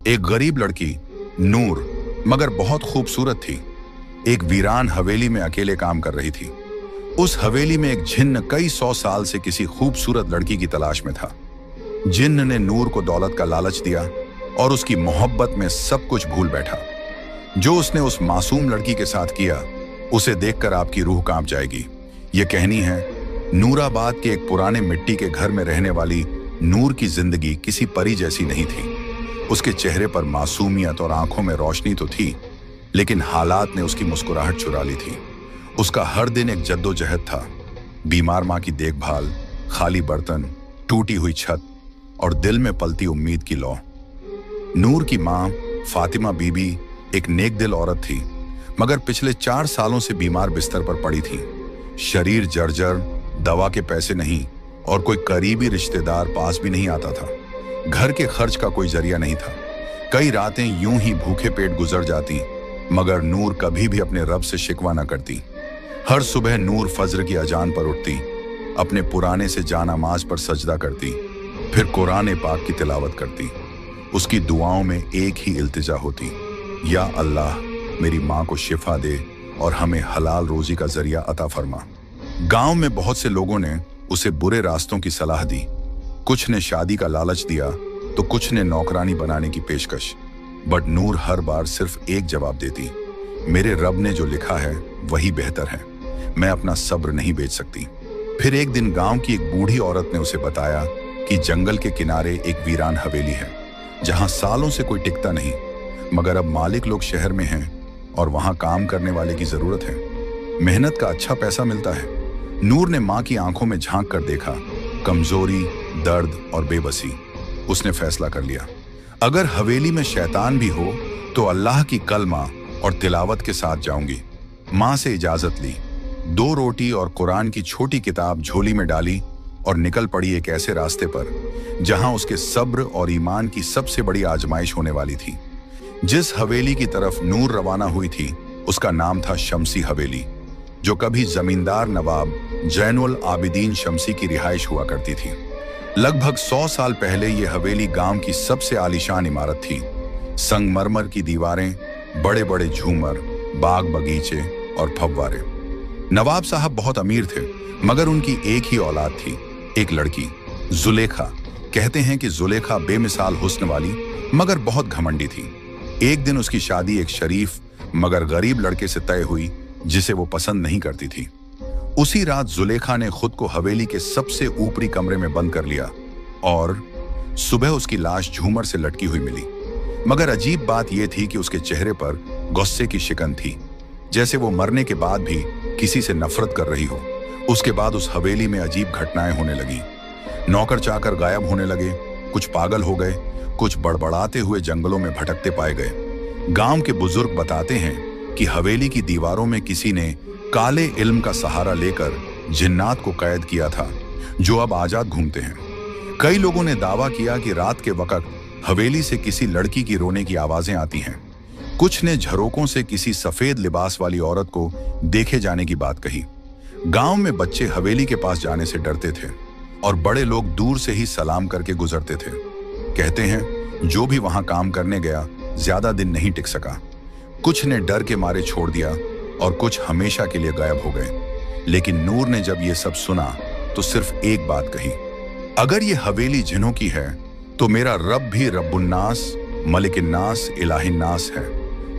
एक गरीब लड़की नूर, मगर बहुत खूबसूरत थी, एक वीरान हवेली में अकेले काम कर रही थी। उस हवेली में एक जिन्न कई 100 साल से किसी खूबसूरत लड़की की तलाश में था। जिन्न ने नूर को दौलत का लालच दिया और उसकी मोहब्बत में सब कुछ भूल बैठा। जो उसने उस मासूम लड़की के साथ किया, उसे देखकर आपकी रूह कांप जाएगी। यह कहनी है, नूराबाद के एक पुराने मिट्टी के घर में रहने वाली नूर की जिंदगी किसी परी जैसी नहीं थी। उसके चेहरे पर मासूमियत और आंखों में रोशनी तो थी, लेकिन हालात ने उसकी मुस्कुराहट चुरा ली थी। उसका हर दिन एक जद्दोजहद था। बीमार माँ की देखभाल, खाली बर्तन, टूटी हुई छत और दिल में पलती उम्मीद की लौ। नूर की माँ फातिमा बीबी एक नेक दिल औरत थी, मगर पिछले 4 सालों से बीमार बिस्तर पर पड़ी थी। शरीर जर्जर, दवा के पैसे नहीं और कोई करीबी रिश्तेदार पास भी नहीं आता था। घर के खर्च का कोई जरिया नहीं था। कई रातें यूं ही भूखे पेट गुजर जाती, मगर नूर कभी भी अपने रब से शिकवा न करती। हर सुबह नूर फज्र की अजान पर उठती, अपने पुराने से जानामाज पर सजदा करती, फिर कुरान पाक की तिलावत करती। उसकी दुआओं में एक ही इल्तिजा होती, या अल्लाह मेरी माँ को शिफा दे और हमें हलाल रोजी का जरिया अता फरमा। गांव में बहुत से लोगों ने उसे बुरे रास्तों की सलाह दी। कुछ ने शादी का लालच दिया तो कुछ ने नौकरानी बनाने की पेशकश। बट नूर हर बार सिर्फ एक जवाब देती, मेरे रब ने जो लिखा है वही बेहतर है, मैं अपना सब्र नहीं बेच सकती। फिर एक दिन गांव की एक बूढ़ी औरत ने उसे बताया कि जंगल के किनारे एक वीरान हवेली है, जहां सालों से कोई टिकता नहीं, मगर अब मालिक लोग शहर में हैं और वहां काम करने वाले की जरूरत है। मेहनत का अच्छा पैसा मिलता है। नूर ने माँ की आंखों में झांक कर देखा, कमजोरी, दर्द और बेबसी। उसने फैसला कर लिया, अगर हवेली में शैतान भी हो तो अल्लाह की कलमा और तिलावत के साथ जाऊंगी। माँ से इजाजत ली, 2 रोटी और कुरान की छोटी किताब झोली में डाली और निकल पड़ी एक ऐसे रास्ते पर जहां उसके सब्र और ईमान की सबसे बड़ी आजमाइश होने वाली थी। जिस हवेली की तरफ नूर रवाना हुई थी, उसका नाम था शमसी हवेली, जो कभी जमींदार नवाब जैनुल आबिदीन शमसी की रिहाइश हुआ करती थी। लगभग 100 साल पहले यह हवेली गांव की सबसे आलीशान इमारत थी। संगमरमर की दीवारें, बड़े बड़े झूमर, बाग बगीचे और फव्वारे। नवाब साहब बहुत अमीर थे, मगर उनकी एक ही औलाद थी, एक लड़की, जुलेखा। कहते हैं कि जुलेखा बेमिसाल हुस्न वाली मगर बहुत घमंडी थी। एक दिन उसकी शादी एक शरीफ मगर गरीब लड़के से तय हुई, जिसे वो पसंद नहीं करती थी। उसी रात जुलेखा ने खुद को हवेली के सबसे ऊपरी कमरे में बंद कर लिया और सुबह उसकी लाश झूमर से लटकी हुई मिली। मगर अजीब बात यह थी कि उसके चेहरे पर गुस्से की शिकन थी, जैसे वो मरने के बाद भी किसी से नफरत कर रही हो। उसके बाद उस हवेली में अजीब घटनाएं होने लगी। नौकर चाकर गायब होने लगे, कुछ पागल हो गए, कुछ बड़बड़ाते हुए जंगलों में भटकते पाए गए। गांव के बुजुर्ग बताते हैं कि हवेली की दीवारों में किसी ने काले इल्म का सहारा लेकर जिन्नात को कैद किया था, जो अब आजाद घूमते हैं। कई लोगों ने दावा किया कि रात के वक्त हवेली से किसी लड़की की रोने की आवाजें आती हैं। कुछ ने झरोकों से किसी सफेद लिबास वाली औरत को देखे जाने की बात कही। गांव में बच्चे हवेली के पास जाने से डरते थे और बड़े लोग दूर से ही सलाम करके गुजरते थे। कहते हैं जो भी वहां काम करने गया ज्यादा दिन नहीं टिक सका। कुछ ने डर के मारे छोड़ दिया और कुछ हमेशा के लिए गायब हो गए। लेकिन नूर ने जब ये सब सुना तो सिर्फ एक बात कही, अगर ये हवेली जिन्हों की है तो मेरा रब भी रब्बुन्नास, मलिकिन्नास, इलाहिन्नास है।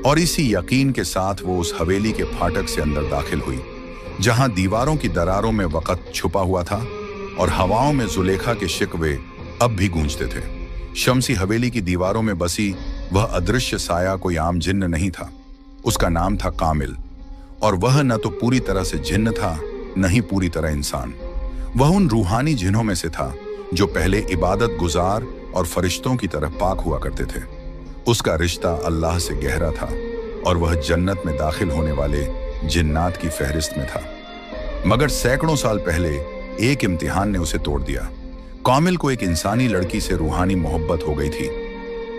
और इसी यकीन के साथ वो उस हवेली के फाटक से अंदर दाखिल हुई, जहां दीवारों की दरारों में वक़्त छुपा हुआ था और हवाओं में जुलेखा के शिकवे अब भी गूंजते थे। शमसी हवेली की दीवारों में बसी वह अदृश्य साया कोई आम जिन्न नहीं था। उसका नाम था कामिल, और वह न तो पूरी तरह से जिन्न था, न ही पूरी तरह इंसान। वह उन रूहानी जिन्हों में से था जो पहले इबादत गुजार और फरिश्तों की तरह पाक हुआ करते थे। उसका रिश्ता अल्लाह से गहरा था और वह जन्नत में दाखिल होने वाले जिन्नात की फहरिस्त में था। मगर सैकड़ों साल पहले एक इम्तिहान ने उसे तोड़ दिया। कामिल को एक इंसानी लड़की से रूहानी मोहब्बत हो गई थी।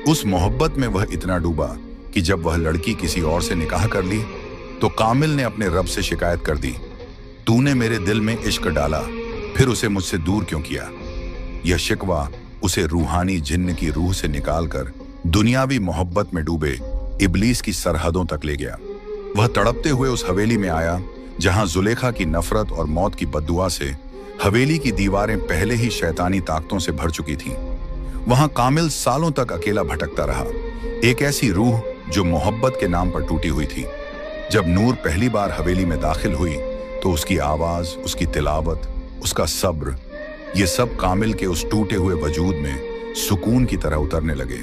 उस मोहब्बत में वह इतना डूबा कि जब वह लड़की किसी और से निकाह कर ली तो कामिल ने अपने रब से शिकायत कर दी, तूने मेरे दिल में इश्क डाला, फिर उसे मुझसे दूर क्यों किया। यह शिकवा उसे रूहानी जिन्न की रूह से निकालकर दुनियावी मोहब्बत में डूबे इब्लीस की सरहदों तक ले गया। वह तड़पते हुए उस हवेली में आया जहां जुलेखा की नफरत और मौत की बद्दुआ से हवेली की दीवारें पहले ही शैतानी ताकतों से भर चुकी थीं। वहां कामिल सालों तक अकेला भटकता रहा, एक ऐसी रूह जो मोहब्बत के नाम पर टूटी हुई थी। जब नूर पहली बार हवेली में दाखिल हुई तो उसकी आवाज, उसकी तिलावत, उसका सब्र, ये सब कामिल के उस टूटे हुए वजूद में सुकून की तरह उतरने लगे।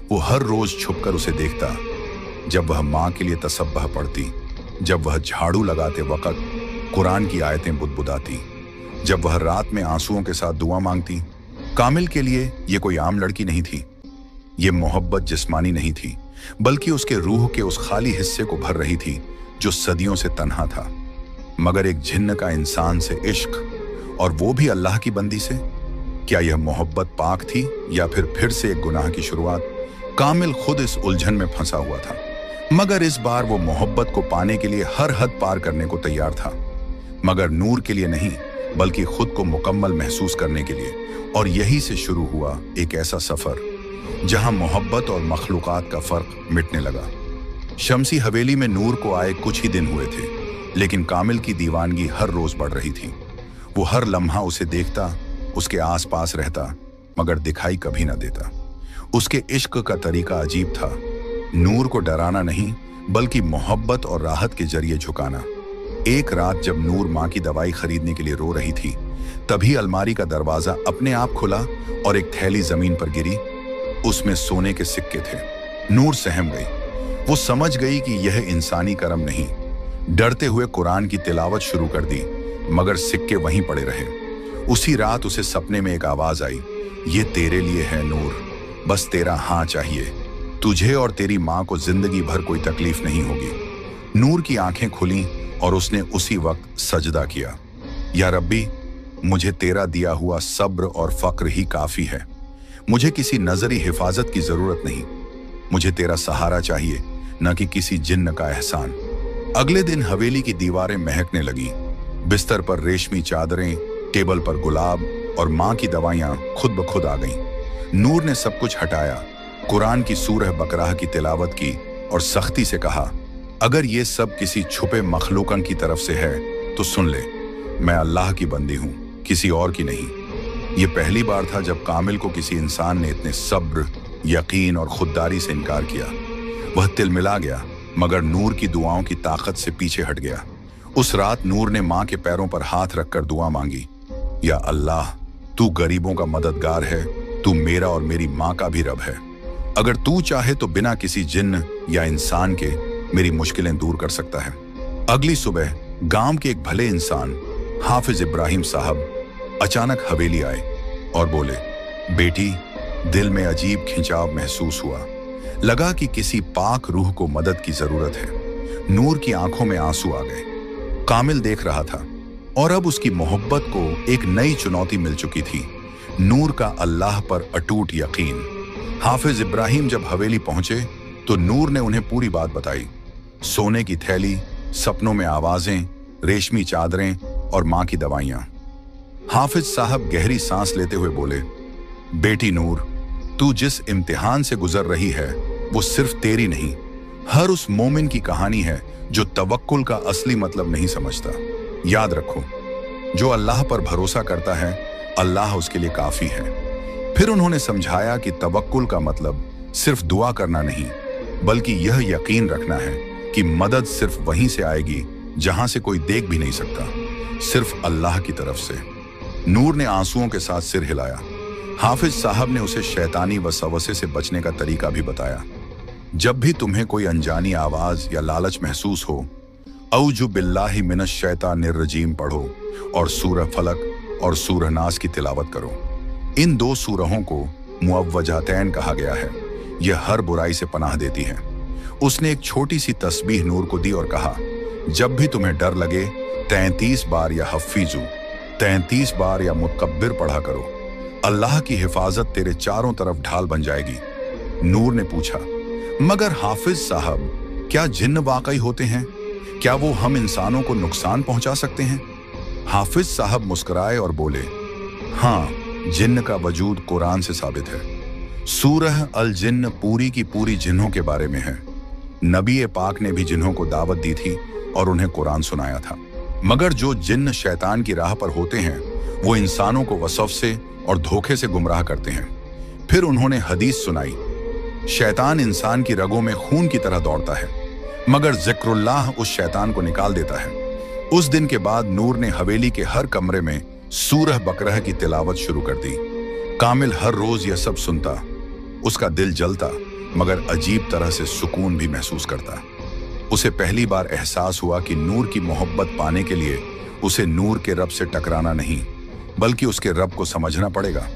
वो हर रोज छुपकर उसे देखता, जब वह माँ के लिए तसब्बह पढ़ती, जब वह झाड़ू लगाते वक्त कुरान की आयतें बुदबुदाती, जब वह रात में आंसुओं के साथ दुआ मांगती। कामिल के लिए ये कोई आम लड़की नहीं थी। ये मोहब्बत जिस्मानी नहीं थी, बल्कि उसके रूह के उस खाली हिस्से को भर रही थी जो सदियों से तन्हा था। मगर एक जिन्न का इंसान से इश्क, और वो भी अल्लाह की बंदी से। क्या यह मोहब्बत पाक थी या फिर से एक गुनाह की शुरुआत? कामिल खुद इस उलझन में फंसा हुआ था, मगर इस बार वो मोहब्बत को पाने के लिए हर हद पार करने को तैयार था। मगर नूर के लिए नहीं, बल्कि खुद को मुकम्मल महसूस करने के लिए। और यही से शुरू हुआ एक ऐसा सफर जहां मोहब्बत और मखलूकात का फर्क मिटने लगा। शमसी हवेली में नूर को आए कुछ ही दिन हुए थे, लेकिन कामिल की दीवानगी हर रोज बढ़ रही थी। वो हर लम्हा उसे देखता, उसके आसपास रहता, मगर दिखाई कभी ना देता। उसके इश्क का तरीका अजीब था, नूर को डराना नहीं, बल्कि मोहब्बत और राहत के जरिए झुकाना। एक रात जब नूर माँ की दवाई खरीदने के लिए रो रही थी, तभी अलमारी का दरवाजा अपने आप खुला और एक थैली जमीन पर गिरी। उसमें सोने के सिक्के थे। नूर सहम गई। वो समझ गई कि यह इंसानी करम नहीं। डरते हुए कुरान की तिलावत शुरू कर दी, मगर सिक्के वहीं पड़े रहे। उसी रात उसे सपने में एक आवाज आई, ये तेरे लिए है नूर, बस तेरा हाँ चाहिए। तुझे और तेरी माँ को जिंदगी भर कोई तकलीफ नहीं होगी। नूर की आंखें खुलीं और उसने उसी वक्त सजदा किया। या रब्बी, मुझे तेरा दिया हुआ सब्र और फक्र ही काफी है। मुझे किसी नजरी हिफाजत की जरूरत नहीं। मुझे तेरा सहारा चाहिए, न कि किसी जिन्न का एहसान। अगले दिन हवेली की दीवारें महकने लगी। बिस्तर पर रेशमी चादरें, टेबल पर गुलाब और माँ की दवाइयाँ खुद ब खुद आ गईं। नूर ने सब कुछ हटाया, कुरान की सूरह बकराह की तिलावत की और सख्ती से कहा, अगर ये सब किसी छुपे मखलूकन की तरफ से है तो सुन ले, मैं अल्लाह की बंदी हूँ, किसी और की नहीं। ये पहली बार था जब कामिल को किसी इंसान ने इतने सब्र, यकीन और खुददारी से इनकार किया। वह तिलमिला गया, मगर नूर की दुआओं की ताकत से पीछे हट गया। उस रात नूर ने माँ के पैरों पर हाथ रखकर दुआ मांगी, या अल्लाह, तू गरीबों का मददगार है, तू मेरा और मेरी माँ का भी रब है। अगर तू चाहे तो बिना किसी जिन्न या इंसान के मेरी मुश्किलें दूर कर सकता है। अगली सुबह गांव के एक भले इंसान हाफिज इब्राहिम साहब अचानक हवेली आए और बोले, बेटी, दिल में अजीब खिंचाव महसूस हुआ। लगा कि किसी पाक रूह को मदद की जरूरत है। नूर की आंखों में आंसू आ गए। कामिल देख रहा था और अब उसकी मोहब्बत को एक नई चुनौती मिल चुकी थी, नूर का अल्लाह पर अटूट यकीन। हाफिज इब्राहिम जब हवेली पहुंचे तो नूर ने उन्हें पूरी बात बताई। सोने की थैली, सपनों में आवाजें, रेशमी चादरें और माँ की दवाइयाँ। हाफिज साहब गहरी सांस लेते हुए बोले, बेटी नूर, तू जिस इम्तिहान से गुजर रही है वो सिर्फ तेरी नहीं, हर उस मोमिन की कहानी है जो तवक्कुल का असली मतलब नहीं समझता। याद रखो, जो अल्लाह पर भरोसा करता है, अल्लाह उसके लिए काफी है। फिर उन्होंने समझाया कि तवक्कुल का मतलब सिर्फ दुआ करना नहीं, बल्कि यह यकीन रखना है कि मदद सिर्फ वहीं से आएगी जहां से कोई देख भी नहीं सकता, सिर्फ अल्लाह की तरफ से। नूर ने आंसुओं के साथ सिर हिलाया। हाफिज साहब ने उसे शैतानी वसवसे से बचने का तरीका भी बताया। जब भी तुम्हें कोई अनजानी आवाज या लालच महसूस हो, औजु बिल्लाहि मिनश शैतानिर रजीम पढ़ो और सूरह फलक और सूरह नास की तिलावत करो। इन दो सूरहों को मुअव्वजातैन कहा गया है। यह हर बुराई से पनाह देती है। उसने एक छोटी सी तस्बीह नूर को दी और कहा, जब भी तुम्हें डर लगे 33 बार या हफीजू, 33 बार या मुतकब्बिर पढ़ा करो। अल्लाह की हिफाजत तेरे चारों तरफ ढाल बन जाएगी। नूर ने पूछा, मगर हाफिज साहब, क्या जिन्न वाकई होते हैं? क्या वो हम इंसानों को नुकसान पहुंचा सकते हैं? हाफिज साहब मुस्कुराए और बोले, हाँ, जिन्न का वजूद कुरान से साबित है। सूरह अल जिन्न पूरी की पूरी जिन्हों के बारे में है। नबी पाक ने भी जिन्हों को दावत दी थी और उन्हें कुरान सुनाया था। मगर जो जिन्न शैतान की राह पर होते हैं वो इंसानों को वसवसे और धोखे से गुमराह करते हैं। फिर उन्होंने हदीस सुनाई, शैतान इंसान की रगों में खून की तरह दौड़ता है, मगर जिक्रुल्लाह उस शैतान को निकाल देता है। उस दिन के बाद नूर ने हवेली के हर कमरे में सूरह बकरह की तिलावत शुरू कर दी। कामिल हर रोज यह सब सुनता, उसका दिल जलता, मगर अजीब तरह से सुकून भी महसूस करता। उसे पहली बार एहसास हुआ कि नूर की मोहब्बत पाने के लिए उसे नूर के रब से टकराना नहीं, बल्कि उसके रब को समझना पड़ेगा।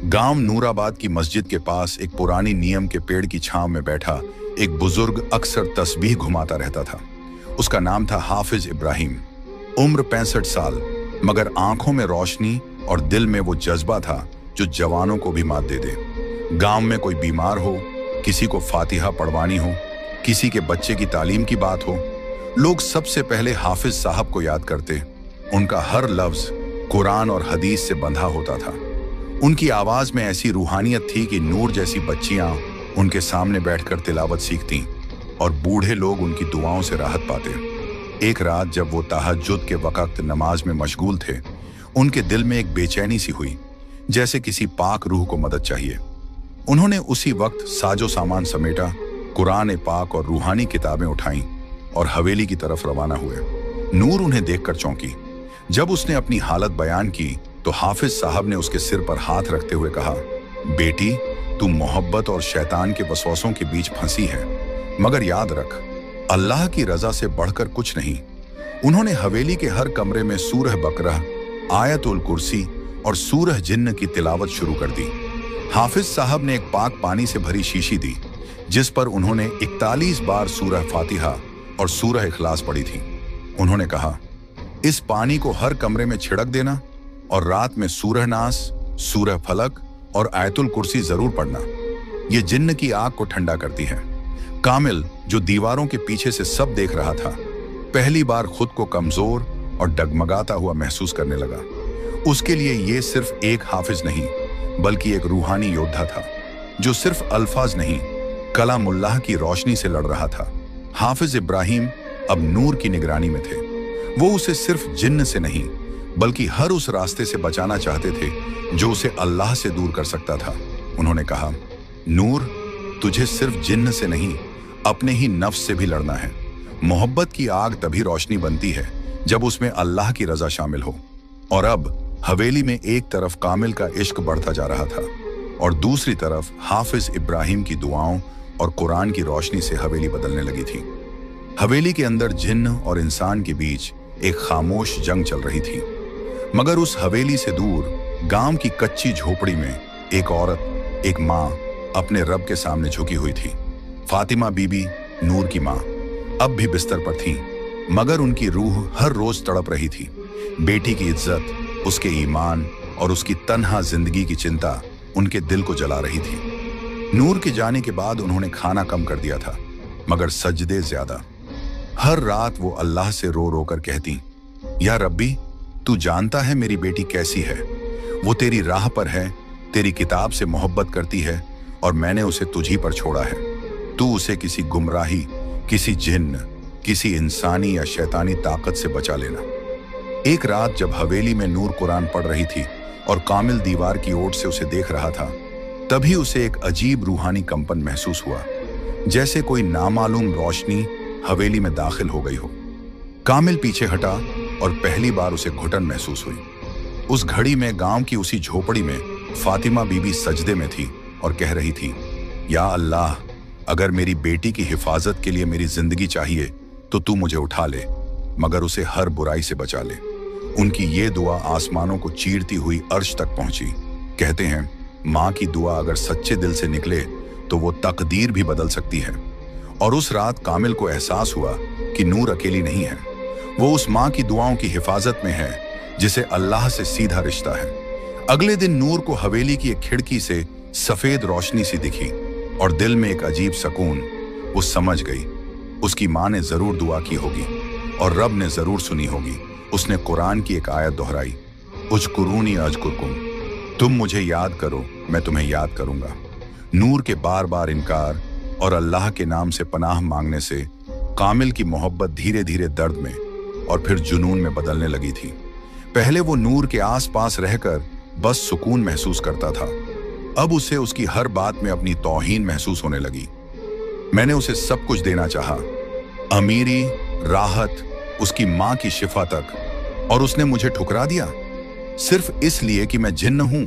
गांव नूराबाद की मस्जिद के पास एक पुरानी नीम के पेड़ की छांव में बैठा एक बुजुर्ग अक्सर तस्बीह घुमाता रहता था। उसका नाम था हाफिज इब्राहिम। उम्र 65 साल, मगर आंखों में रोशनी और दिल में वो जज्बा था जो जवानों को भी मात दे दे। गांव में कोई बीमार हो, किसी को फातिहा पढ़वानी हो, किसी के बच्चे की तालीम की बात हो, लोग सबसे पहले हाफिज साहब को याद करते। उनका हर लफ्ज कुरान और हदीस से बंधा होता था। उनकी आवाज में ऐसी रूहानियत थी कि नूर जैसी बच्चियां उनके सामने बैठकर तिलावत सीखती और बूढ़े लोग उनकी दुआओं से राहत पाते। एक रात जब वो तहज्जुद के वक्त नमाज में मशगूल थे, उनके दिल में एक बेचैनी सी हुई, जैसे किसी पाक रूह को मदद चाहिए। उन्होंने उसी वक्त साजो सामान समेटा, कुरान पाक और रूहानी किताबें उठाईं और हवेली की तरफ रवाना हुए। नूर उन्हें देखकर चौंकी। जब उसने अपनी हालत बयान की तो हाफिज साहब ने उसके सिर पर हाथ रखते हुए कहा, बेटी, तू मोहब्बत और शैतान के वसवसों के बीच फंसी है, मगर याद रख, अल्लाह की रजा से बढ़कर कुछ नहीं। उन्होंने हवेली के हर कमरे में सूरह बकरह, आयतुल कुर्सी और सूरह जिन्न की तिलावत शुरू कर दी। हाफिज साहब ने एक पाक पानी से भरी शीशी दी, जिस पर उन्होंने 41 बार सूरह फातिहा और सूरह इखलास पढ़ी थी। उन्होंने कहा, इस पानी को हर कमरे में छिड़क देना और रात में सूरह नास, सूरह फलक और आयतुल कुर्सी जरूर पढ़ना। ये जिन्न की आग को ठंडा करती है। कामिल, जो दीवारों के पीछे से सब देख रहा था, पहली बार खुद को कमजोर और डगमगाता हुआ महसूस करने लगा। उसके लिए ये सिर्फ एक हाफिज नहीं, बल्कि एक रूहानी योद्धा था, जो सिर्फ अल्फाज नहीं, कलामुल्लाह की रोशनी से लड़ रहा था। हाफिज इब्राहिम अब नूर की निगरानी में थे। वो उसे सिर्फ जिन्न से नहीं, बल्कि हर उस रास्ते से बचाना चाहते थे जो उसे अल्लाह से दूर कर सकता था। उन्होंने कहा, नूर, तुझे सिर्फ जिन्न से नहीं, अपने ही नफ्स से भी लड़ना है। मोहब्बत की आग तभी रोशनी बनती है जब उसमें अल्लाह की रजा शामिल हो। और अब हवेली में एक तरफ कामिल का इश्क बढ़ता जा रहा था और दूसरी तरफ हाफिज इब्राहिम की दुआओं और कुरान की रोशनी से हवेली बदलने लगी थी। हवेली के अंदर जिन्न और इंसान के बीच एक खामोश जंग चल रही थी। मगर उस हवेली से दूर गांव की कच्ची झोपड़ी में एक औरत, एक माँ, अपने रब के सामने झुकी हुई थी। फातिमा बीबी, नूर की माँ, अब भी बिस्तर पर थी, मगर उनकी रूह हर रोज तड़प रही थी। बेटी की इज्जत, उसके ईमान और उसकी तन्हा जिंदगी की चिंता उनके दिल को जला रही थी। नूर के जाने के बाद उन्होंने खाना कम कर दिया था, मगर सजदे ज्यादा। हर रात वो अल्लाह से रो रो कर कहती, या रब्बी, तू जानता है मेरी बेटी कैसी है। वो तेरी राह पर है, तेरी किताब से मोहब्बत करती है और मैंने उसे तुझी पर छोड़ा है। तू उसे किसी गुमराही, किसी जिन्न, किसी इंसानी या शैतानी ताकत से बचा लेना। एक रात जब हवेली में नूर कुरान पढ़ रही थी और कामिल दीवार की ओर से उसे देख रहा था, तभी उसे एक अजीब रूहानी कंपन महसूस हुआ, जैसे कोई नामालूम रोशनी हवेली में दाखिल हो गई हो। कामिल पीछे हटा और पहली बार उसे घुटन महसूस हुई। उस घड़ी में गांव की उसी झोपड़ी में फातिमा बीबी सजदे में थी और कह रही थी, या अल्लाह, अगर मेरी बेटी की हिफाजत के लिए मेरी जिंदगी चाहिए तो तू मुझे उठा ले, मगर उसे हर बुराई से बचा ले। उनकी ये दुआ आसमानों को चीरती हुई अर्श तक पहुंची। कहते हैं, माँ की दुआ अगर सच्चे दिल से निकले तो वो तकदीर भी बदल सकती है। और उस रात कामिल को एहसास हुआ कि नूर अकेली नहीं है। वो उस माँ की दुआओं की हिफाजत में है जिसे अल्लाह से सीधा रिश्ता है। अगले दिन नूर को हवेली की एक खिड़की से सफेद रोशनी सी दिखी और दिल में एक अजीब सुकून। वो समझ गई, उसकी माँ ने जरूर दुआ की होगी और रब ने जरूर सुनी होगी। उसने कुरान की एक आयत दोहराई, उज्कुरूनी अज़्कुरकुम, तुम मुझे याद करो, मैं तुम्हें याद करूंगा। नूर के बार बार इनकार और अल्लाह के नाम से पनाह मांगने से कामिल की मोहब्बत धीरे धीरे दर्द में और फिर जुनून में बदलने लगी थी। पहले वो नूर के आसपास रहकर बस सुकून महसूस करता था, अब उसे उसकी हर बात में अपनी तौहीन महसूस होने लगी। मैंने उसे सब कुछ देना चाहा, अमीरी, राहत, उसकी मां की शिफा तक, और उसने मुझे ठुकरा दिया सिर्फ इसलिए कि मैं जिन्न हूं।